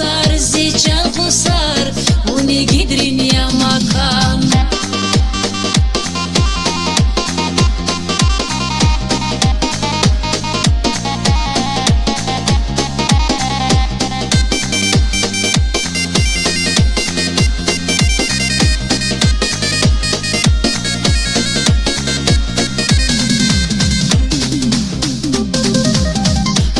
Kusar zichan kusar, uni gidrin ya makan.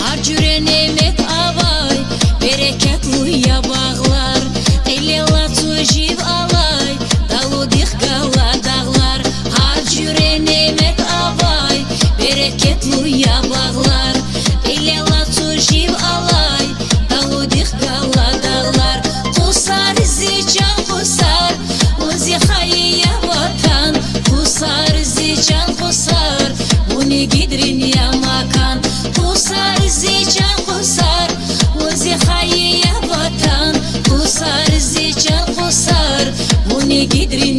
Harcüren emek avay, bereketli ya bağlar. Elela tujiv alay, daludik gala dağlar. Harcüren emek avay, bereketli ya bağlar. Elela tujiv alay, daludik gala dağlar. Kusar zichan kusar, unzi hayya vatan. Kusar zichan kusar, uni gidrin ya makan. Kusar zichan kusar, unzi hayya vatan. Kusar zichan kusar, uni gidrin